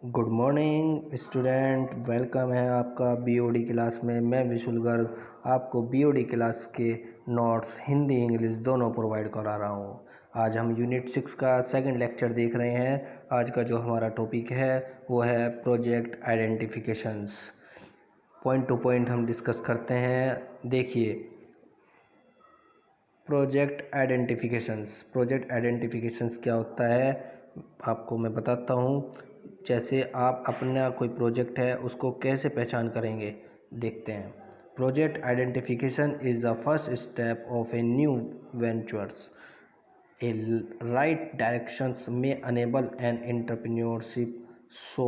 Good morning student, welcome है आपका BOD class में। मैं विशुल गर्ग आपको बीओडी क्लास के नोट्स हिंदी इंग्लिश दोनों प्रोवाइड करा रहा हूँ। आज हम यूनिट 6 का सेकंड लेक्चर देख रहे हैं। आज का जो हमारा टॉपिक है वो है project identifications. Point two point हम डिस्कस करते हैं। देखिए, प्रोजेक्ट आइडेंटिफिकेशंस क्या होता है आपको मैं बताता हूँ। जैसे आप अपना कोई प्रोजेक्ट है उसको कैसे पहचान करेंगे, देखते हैं। Project identification is the first step of a new ventures. A right directions may enable an entrepreneurship so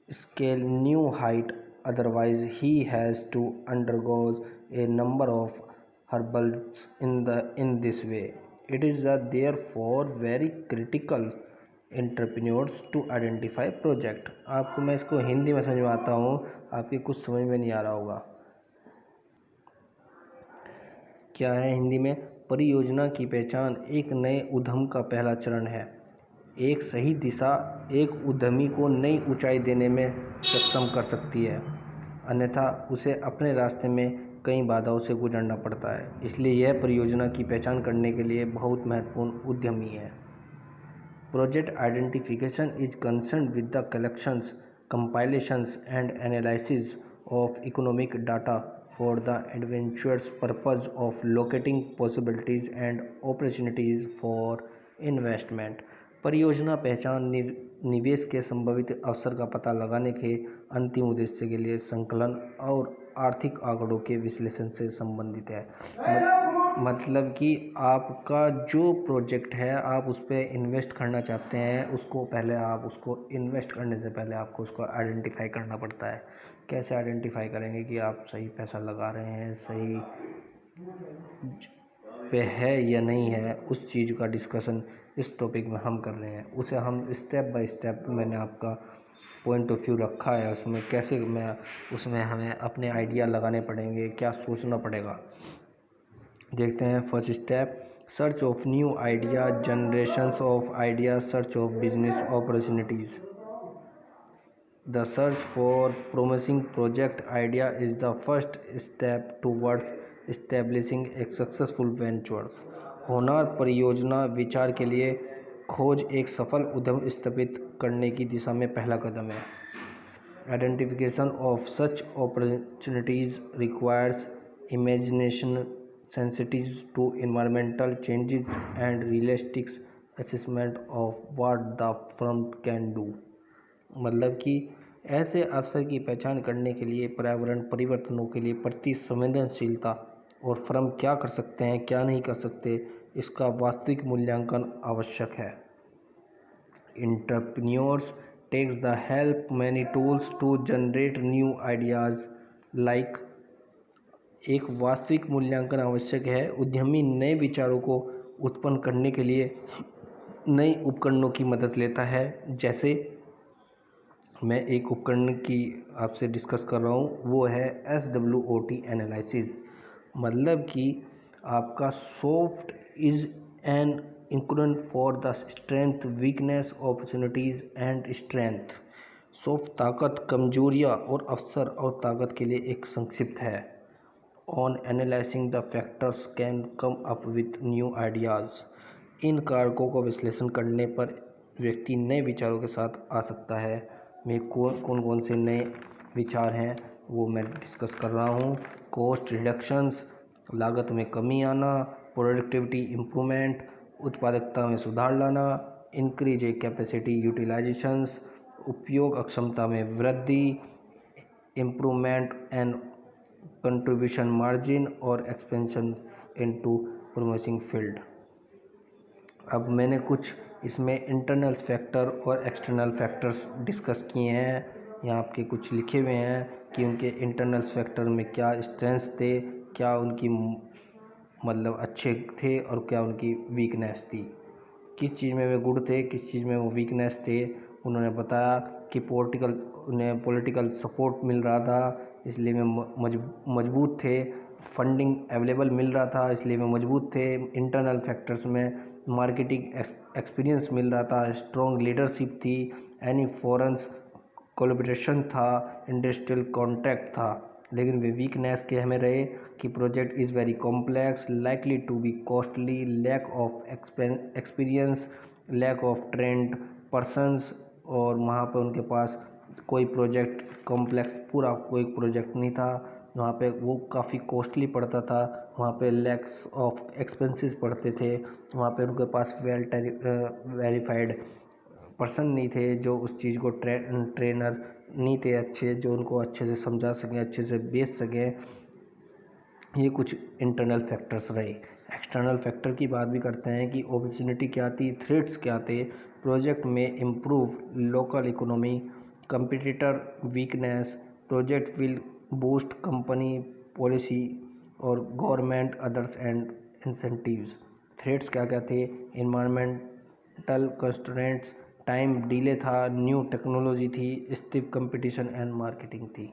scale new height. Otherwise, he has to undergo a number of hurdles in this way. It is therefore very critical entrepreneurs to identify project. आपको मैं इसको हिंदी में समझ में आता हूँ, आपकी कुछ समझ में नहीं आ रहा होगा। क्या है हिंदी में? परियोजना की पहचान एक नए उद्यम का पहला चरण है। एक सही दिशा एक उद्यमी को नई ऊंचाई देने में सक्षम कर सकती है, अन्यथा उसे अपने रास्ते में कई बाधाओं से गुजरना पड़ता है। इसलिए यह परियोजना की पहचान करने के लिए बहुत महत्वपूर्ण उद्यमी है। Project identification is concern with the collections, compilations and analysis of economic data for the adventurous purpose of locating possibilities and opportunities for investment. परियोजना पहचान निवेश के संभावित अवसर का पता लगाने के अंतिम उद्देश्य के लिए संकलन और आर्थिक आंकड़ों के विश्लेषण से संबंधित है। मतलब कि आपका जो प्रोजेक्ट है आप उस पर इन्वेस्ट करना चाहते हैं, उसको पहले आप उसको इन्वेस्ट करने से पहले आपको उसको आइडेंटिफाई करना पड़ता है। कैसे आइडेंटिफाई करेंगे कि आप सही पैसा लगा रहे हैं, सही पे है या नहीं है, उस चीज़ का डिस्कशन इस टॉपिक में हम कर रहे हैं। उसे हम स्टेप बाय स्टेप मैंने आपका पॉइंट ऑफ व्यू रखा है, उसमें कैसे उसमें हमें अपने आइडिया लगाने पड़ेंगे, क्या सोचना पड़ेगा, देखते हैं। First step, search of new idea, generations of idea, search of business opportunities. The search for promising project idea is the first step towards establishing a successful venture. होनहार परियोजना विचार के लिए खोज एक सफल उद्यम स्थापित करने की दिशा में पहला कदम है। Identification of such opportunities requires imagination, sensitivity to environmental changes, and realistic assessment of what the firm can do. मतलब कि ऐसे अवसर की पहचान करने के लिए पर्यावरण परिवर्तनों के लिए प्रति संवेदनशीलता और फर्म क्या कर सकते हैं क्या नहीं कर सकते, इसका वास्तविक मूल्यांकन आवश्यक है। Entrepreneurs takes the help many tools to generate new ideas like. एक वास्तविक मूल्यांकन आवश्यक है। उद्यमी नए विचारों को उत्पन्न करने के लिए नए उपकरणों की मदद लेता है। जैसे मैं एक उपकरण की आपसे डिस्कस कर रहा हूँ, वो है SWOT एनालिसिस। मतलब कि आपका SWOT is an acronym for the strength, weakness, opportunities and strength. SWOT ताकत, कमजोरियाँ और अवसर और ताकत के लिए एक संक्षिप्त है। On analysing the factors can come up with new ideas. इन कारकों को विश्लेषण करने पर व्यक्ति नए विचारों के साथ आ सकता है। में कौन से नए विचार हैं वो मैं डिस्कस कर रहा हूँ। कॉस्ट रिडक्शंस, लागत में कमी आना, प्रोडक्टिविटी इम्प्रूवमेंट, उत्पादकता में सुधार लाना, इंक्रीज कैपेसिटी यूटिलाइजेशंस, उपयोग अक्षमता में वृद्धि, इम्प्रूवमेंट एंड कंट्रीब्यूशन मार्जिन और एक्सपेंशन इनटू प्रोमिसिंग फील्ड। अब मैंने कुछ इसमें इंटरनल फैक्टर और एक्सटर्नल फैक्टर्स डिस्कस किए हैं। यहाँ आपके कुछ लिखे हुए हैं कि उनके इंटरनल फैक्टर में क्या स्ट्रेंथ्स थे, क्या उनकी मतलब अच्छे थे और क्या उनकी वीकनेस थी, किस चीज़ में वे गुड थे, किस चीज़ में वो वीकनेस थे। उन्होंने बताया कि उन्हें पॉलिटिकल सपोर्ट मिल रहा था इसलिए वे मजबूत थे, फंडिंग अवेलेबल मिल रहा था इसलिए वे मजबूत थे। इंटरनल फैक्टर्स में मार्केटिंग एक्सपीरियंस मिल रहा था, स्ट्रॉन्ग लीडरशिप थी, एनी फॉरेन कोलैबोरेशन था, इंडस्ट्रियल कॉन्टैक्ट था। लेकिन वे वीकनेस के हमें रहे कि project is very complex, likely to be costly, lack of experience, lack of trained persons. और वहाँ पर उनके पास कोई प्रोजेक्ट कॉम्प्लेक्स पूरा कोई प्रोजेक्ट नहीं था। वहाँ पे वो काफ़ी कॉस्टली पड़ता था, वहाँ पे लैक्स ऑफ एक्सपेंसेस पड़ते थे, वहाँ पे उनके पास वेरीफाइड पर्सन नहीं थे जो उस चीज़ को ट्रेनर नहीं थे अच्छे जो उनको अच्छे से समझा सकें, अच्छे से बेच सकें। ये कुछ इंटरनल फैक्टर्स रहे। एक्सटर्नल फैक्टर की बात भी करते हैं कि अपॉर्चुनिटी क्या थी, थ्रेट्स क्या थे। प्रोजेक्ट में improve local economy, competitor weakness, project will boost company policy और government others and incentives. Threats क्या क्या थे, इन्वायरमेंटल कंस्ट्रेंट्स, टाइम डिले था, न्यू टेक्नोलॉजी थी, स्टिफ कंपटीशन एंड मार्केटिंग थी।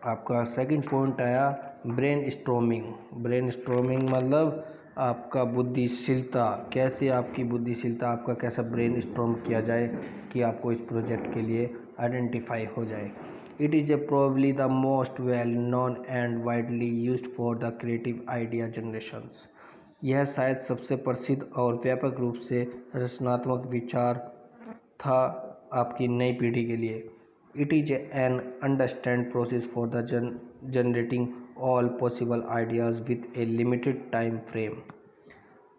आपका सेकंड पॉइंट आया ब्रेन स्टॉर्मिंग। ब्रेन स्टॉर्मिंग मतलब आपका बुद्धिशीलता, कैसे आपकी बुद्धिशीलता, आपका कैसा ब्रेन स्टॉर्म किया जाए कि आपको इस प्रोजेक्ट के लिए आइडेंटिफाई हो जाए। It is a probably the most well known and widely used for the creative idea generations. यह शायद सबसे प्रसिद्ध और व्यापक रूप से रचनात्मक विचार था आपकी नई पीढ़ी के लिए। It is an understand process for the generating all possible ideas with a limited time frame।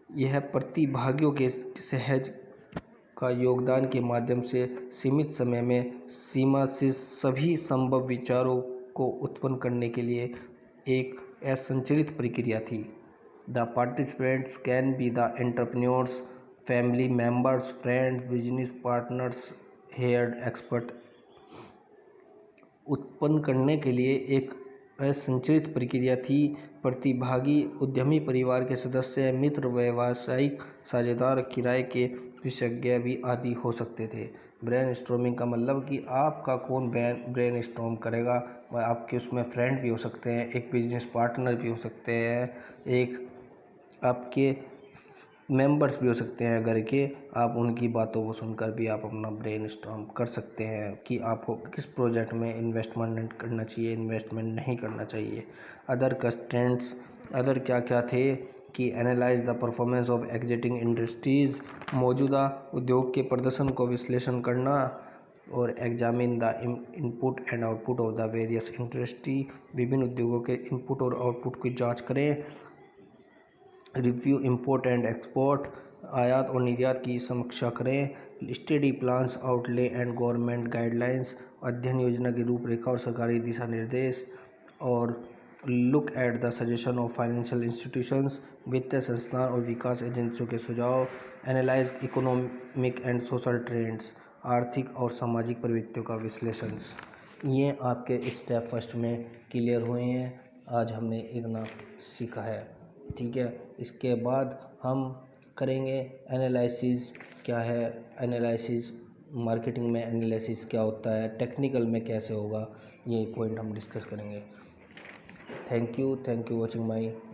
यह प्रतिभागियों के सहज का योगदान के माध्यम से सीमित समय में सीमा से सभी संभव विचारों को उत्पन्न करने के लिए एक असंरचित प्रक्रिया थी। The participants can be the entrepreneurs, family members, friends, business partners, heard expert. उत्पन्न करने के लिए एक असंरचित प्रक्रिया थी। प्रतिभागी उद्यमी परिवार के सदस्य, मित्र, व्यावसायिक साझेदार, किराए के विशेषज्ञ भी आदि हो सकते थे। ब्रेन स्टॉर्मिंग का मतलब कि आपका कौन ब्रेन स्टॉर्म करेगा, आपके उसमें फ्रेंड भी हो सकते हैं, एक बिजनेस पार्टनर भी हो सकते हैं, एक आपके मेंबर्स भी हो सकते हैं घर के। आप उनकी बातों को सुनकर भी आप अपना ब्रेन स्टॉर्म कर सकते हैं कि आपको किस प्रोजेक्ट में इन्वेस्टमेंट करना चाहिए, इन्वेस्टमेंट नहीं करना चाहिए। अदर कंस्ट्रेंट्स, अदर क्या क्या थे कि analyse the performance of existing industries, मौजूदा उद्योग के प्रदर्शन को विश्लेषण करना, और examine the input and output of the various industry, विभिन्न उद्योगों के इनपुट और आउटपुट की जाँच करें। रिव्यू इम्पोर्ट एंड एक्सपोर्ट, आयात और निर्यात की समीक्षा करें। Study plans, outlay and government guidelines, अध्ययन योजना की रूपरेखा और सरकारी दिशा निर्देश। और look at the suggestion of financial institutions, वित्तीय संस्थान और विकास एजेंसियों के सुझाव। Analyse economic and social trends, आर्थिक और सामाजिक प्रवृत्तियों का विश्लेषण। ये आपके स्टेप फर्स्ट में क्लियर हुए हैं। आज हमने इतना सीखा है, ठीक है। इसके बाद हम करेंगे एनालिसिस क्या है, एनालिसिस मार्केटिंग में एनालिसिस क्या होता है, टेक्निकल में कैसे होगा, ये पॉइंट हम डिस्कस करेंगे। Thank you watching my